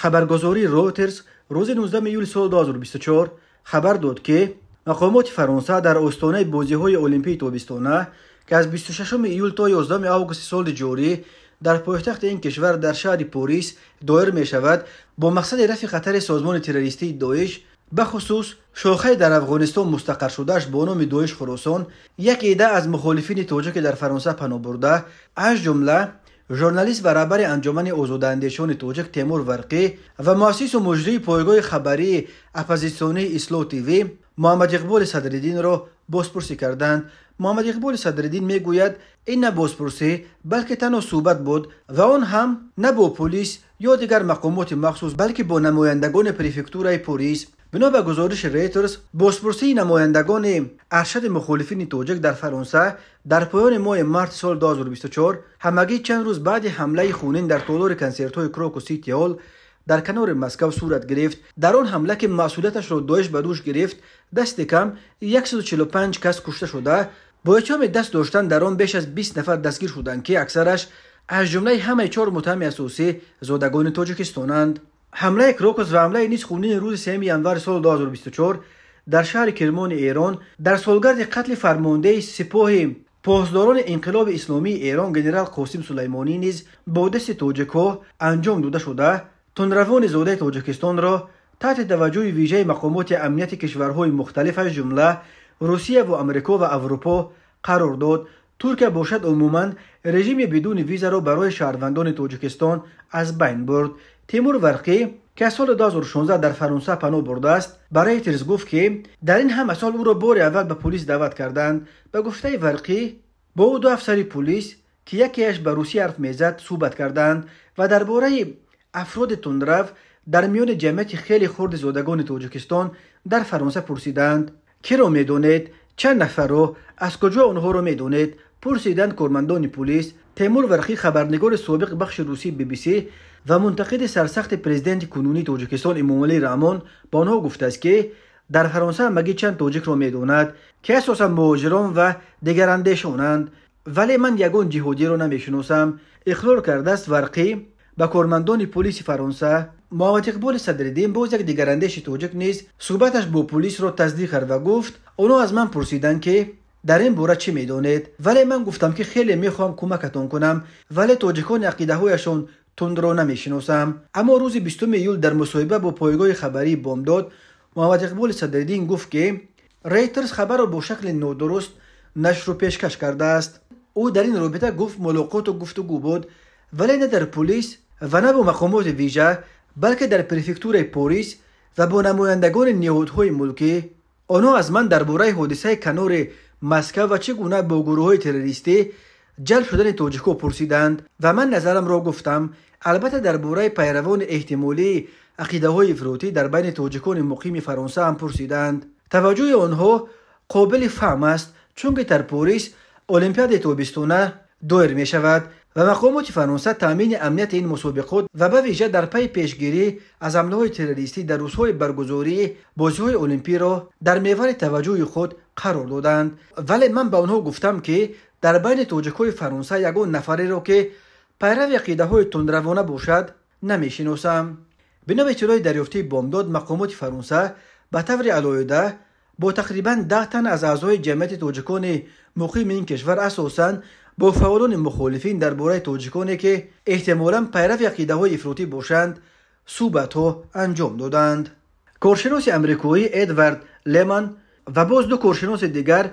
خبرگزاری رویترز روز 19 ایول سال 2024 خبر داد که مقامات فرانسه در آستانه بازی‌های المپیک تابستانه که از 26 ایول تا 11 آگوست سال جاری در پایتخت این کشور در شهر پاریس دایر می شود با مقصد رفع خطر سازمان تروریستی داعش به خصوص شاخه در افغانستان مستقر شدهش با نام داعش خراسان یک عده از مخالفین تاجیک در فرانسه پناه برده از جمله ژورنالیست و رهبر انجمن آزاداندیشان تاجیک تیمور ورقی و مؤسس و مجری پایگاه خبری اپوزیسیونی اسلو تیوی محمد اقبال صدرالدین را بازپرسی کردند. محمد اقبال صدرالدین میگوید این نه بازپرسی بلکه تنها صحبت بود و آن هم نه با پلیس یا دیگر مقامات مخصوص بلکه با نمایندگان پریفکتورای پاریس. بنا به گزارش رویترز بازپرسی نمایندگان ارشد مخالفین تاجیک در فرانسه در پایان ماه مارس سال 2024 همگی چند روز بعد حمله خونین در تالار کنسرت‌های کراکو سیتی هال در کنار مسکو صورت گرفت. در آن حمله که مسئولیتش را داعش به دوش گرفت دست کم 145 کس کشته شده با اتهام دست داشتن در آن بیش از 20 نفر دستگیر شدند که اکثرش از جمله همه 4 متهم اساسی زادگان تاجیکستانند. حمله کراکوس و حمله نیز خونین روز 3 ژانویه سال 2024 در شهر کرمان ایران در سالگرد قتل فرمانده سپاه پاسداران انقلاب اسلامی ایران جنرال قاسم سلیمانی نیز با دست تاجیک‌ها انجام داده شده. تندروان زاده تاجیکستان را تحت توجه ویژه مقامات امنیت کشورهای مختلف از جمله روسیه و امریکا و اروپا قرار داد. ترکیه باشد عموما رژیم بدون ویزا را برای شهروندان تاجیکستان از بین برد. تیمور ورقی که سال 2016 در فرانسه پناه برده است برای ترز گفت که در این همه سال او را بار اول به پلیس دعوت کردند. به گفته ورقی با او 2 افسر پلیس که یکیش به روسی حرف میزد صحبت کردند و درباره افراد تندرو در میان جمعیت خیلی خرد زادگان تاجیکستان در فرانسه پرسیدند کی را میدونید، چند نفر را، از کجا آنها را میدونید، پرسیدند کارمندان پلیس. تیمور ورقی خبرنگار سابق بخش روسی BBC و منتقد سرسخت پرزیدنت کنونی تاجیکستان امامعلی رحمان با آنها گفته است که در فرانسه مگی چند تاجیک را میدوند که اساسا مهاجران و دیگر اندیشانند ولی من یگان جهادی را نمیشناسم. اقرار کرده است ورقی به کارمندان پلیس فرانسه. محمد اقبال صدرالدین باز یک دیگر اندیش تاجیک نیز صحبتش با پلیس را تصدیق کرد و گفت آنها از من پرسیدند که در این باره چی میدانید ولی من گفتم که خیلی میخوام کمکتان کنم ولی تاجیکان عقیده هایشان تند را نمیشناسم. اما روز 20 ایول در مصاحبه با پایگاه خبری بامداد محمد اقبال صدرالدین گفت که رویترز خبر را با شکل نادرست نشر و پیشکش کرده است. او در این رابطه گفت ملاقات و گفتگو بود ولی نه در پلیس و نه با مقامات ویژه بلکه در پریفکتور پاریس و با نمایندگان نهادهای ملکی. آنها از من درباره حادثه کنار مسکو و چگونه با گروه‌های تروریستی جلب شدن تاجیک‌ها پرسیدند و من نظرم را گفتم. البته درباره پیروان احتمالی عقیده‌های افراطی در بین تاجیکان مقیم فرانسه هم پرسیدند. توجه آنها قابل فهم است چون که در پاریس المپیاد تابستانه دایر می شود و مقامات فرانسه تامین امنیت این مسابقات و به ویژه در پی پیشگیری از حمله‌های تروریستی در روزهای برگزاری بازی‌های المپیک را در محور توجه خود قرار دادند. ولی من به آنها گفتم که در بین تاجیک‌های فرانسه یگان نفری را که پیرو عقیده‌های تندروانه باشد نمی‌شناسم. بنا به اطلاع دریافتی بامداد مقامات فرانسه به طور علاوه با تقریباً 10 تن از اعضای جمعیت تاجیکان مقیم این کشور اساساً با فعالان مخالفین درباره تاجیکانی که احتمالاً پیرو عقیده‌های افراطی باشند صحبت‌ها انجام دادند. کارشناس آمریکایی ادوارد لیمن و باز 2 کارشناس دیگر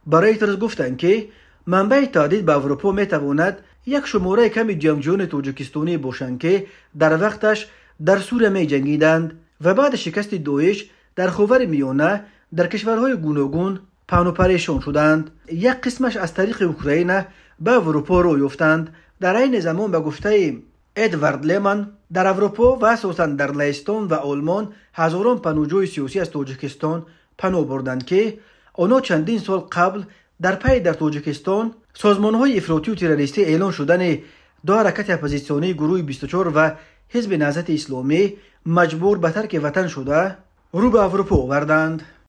برای رویترز گفتند که منبع تهدید به اروپا میتواند یک شماره کمی جنگجویان تاجیکستانی باشند که در وقتش در سوریه می جنگیدند و بعد شکست داعش در خاور میانه در کشورهای گوناگون پهن و پریشان شدند. یک قسمش از طریق اوکراین به اروپا رو یافتند. در این زمان به گفته ادوارد لیمن در اروپا و اساساً در لهستان و آلمان هزاران پناهجوی سیاسی از تاجیکستان پناه بردند که آنها چندین سال قبل در پی در تاجیکستان سازمان‌های افراطی و تروریستی اعلان شدن 2 حرکت اپوزیسیونی گروه 24 و حزب نهضت اسلامی مجبور به ترک وطن شده رو به اروپا آوردند.